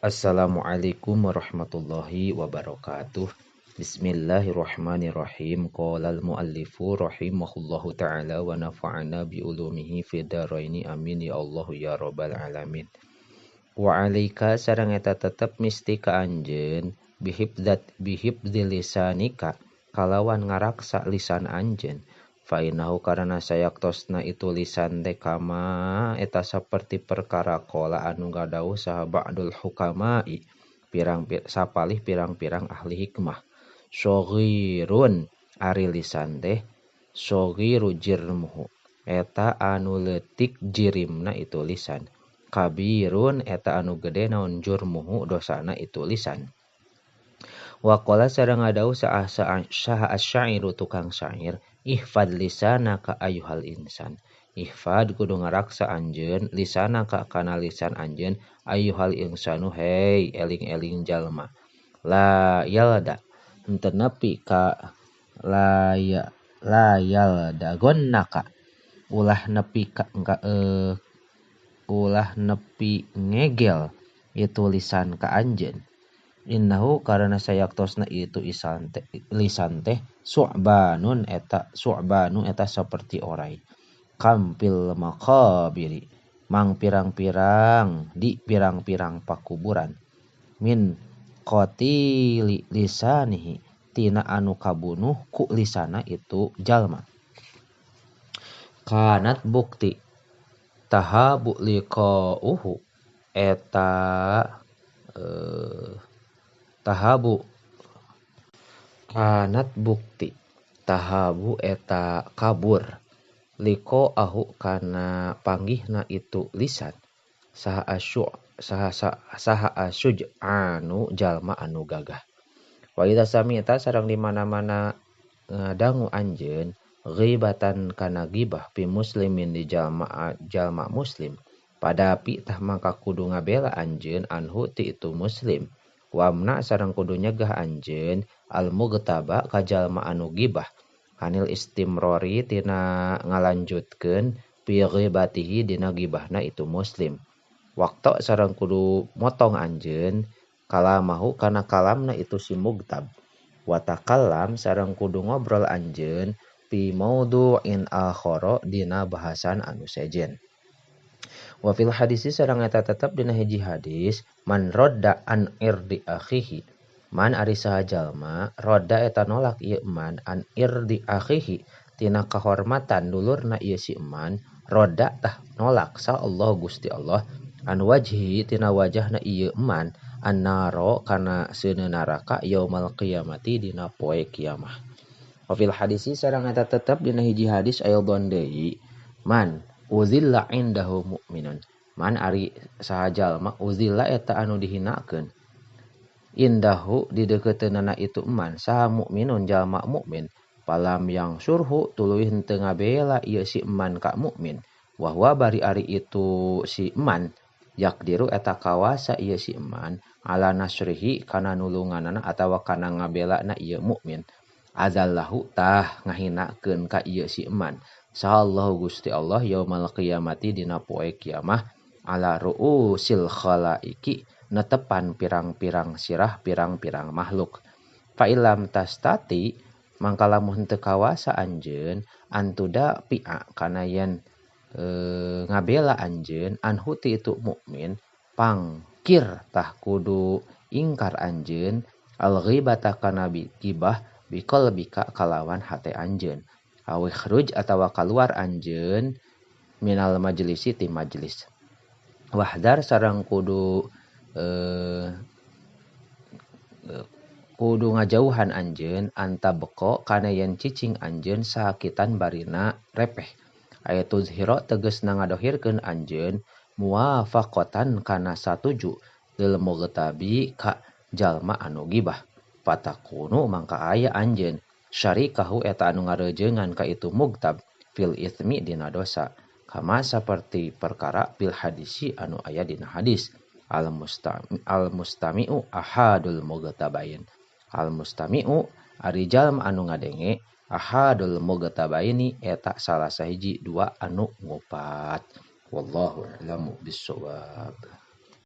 Assalamualaikum warahmatullahi wabarakatuh. Bismillahirrahmanirrahim. Qolal muallifu rahimahullahu ta'ala wa nafa'ana biulumihi fidaraini amin ya Allah ya rabbal alamin. Wa alaika sareng eta tetep misti ka anjeun bihibdil lisanika kalawan ngaraksa lisan anjeun. Fainahu karena sayaktosna itu lisan teh kama eta seperti perkara kola anu gadauh saha ba'dul hukama'i sapalih pirang-pirang ahli hikmah. Shaghirun ari lisan teh shaghiru jirmuhu eta anu leutik jirimna itu lisan. Kabirun eta anu gede naon jurmuhu dosana itu lisan. Waqala sareng ngadauh saha asyairu tukang syair ihfad lisanaka ayyuhal insan. Ihfad kudu ngaraksa anjeun lisanaka kana lisan anjeun ayyuhal insanu hei eling-eling jalma. La yalda henteu nepi ka la yalda gonnaka ulah nepi ka ulah nepi ngegel itu lisan ka anjeun. Innahu karena sayaktosna itu lisan teh su'banu eta seperti orai. Kampil makabiri mang pirang-pirang di pirang-pirang pakuburan. Min qatili lisanihi tina anu kabunuh ku lisana itu jalma. Kanat bukti tahabu liqa'uhu eta tahabu kanat bukti tahabu eta kabur liko ahu kana panggihna itu lisan saha asyuj anu jalma anu gagah. Wa idza samita sareng di mana-mana dangu anjeun ghibatan kana gibah pi muslimin di jalma muslim padapi tah mangka kudu ngabela anjeun anhu ti itu muslim. Wamna sareng kudu nyegah anjeun al mughtaba ka jalma anu gibah kanil istimrori tina ngalanjutkeun fi ghibatihi dina gibahna itu muslim. Waktu sareng kudu motong anjeun kalamahu kana kalamna itu si mugtab. Wa takallam sareng kudu ngobrol anjeun fi maudhu'in akhara dina bahasan anu sejen. Wa fil hadisi sareng eta tetep dina hiji hadis man rodda an irdi akhihi man ari saha jalma rodda eta nolak ieu man an irdi akhihi tina kahormatan dulurna ieu si man rodda tah nolak sa Allah Gusti Allah an wajhi tina wajahna ieu man annaro kana seuneu neraka yaumal qiyamati dina poe kiamah. Wa fil hadisi sareng eta tetep dina hiji hadis ayadon deui man uzilla indahu mu'minun man ari saha jalma uzilla eta anu dihinakeun indahu di deukeuteunnana itu man saha mukminun jalma mukmin palam yang surhu tuluy henteu ngabela ieu si man ka mukmin wa huwa bari ari itu si man yakdiru eta kawasa ieu si man ala nasrihi kana nulunganana atawa kana ngabelana ieu mukmin azallahu tah ngahinakeun ka ieu si man sahallahu Gusti Allah yaumal qiyamati dina poe kiamah ala ruusil khalaiki netepan pirang-pirang sirah pirang-pirang makhluk. Fa ilam tastati mangka lamun teu kawasa anjeun antuda pi'a kana yen ngabela anjeun anhu ti itu mukmin pangkir tah kudu ingkar anjeun al ghibata kana gibah biqalbika kalawan hate anjeun. Awi khruj atawa kaluar anjeun minal majlisi ti majlis. Wahdar sareng kudu ngajauhan anjeun anta beko kana yen cicing anjeun sakitan barina repeh. Ayatul zhiro tegasna ngadohirkeun anjeun muwafaqatan kana satuju lil mughtabi ka jalma anu gibah. Patakunu mangka aya anjeun syarikahu eta anu ngareujeungan ka itu mugtab fil itsmi dina dosa kama saperti perkara fil hadisi anu aya dina hadis al mustami'u ahadul mugtabain al mustami'u ari jalma anu ngadenge ahadul mugtabaini eta salah sahiji dua anu ngupat wallahu a'lamu bissawab.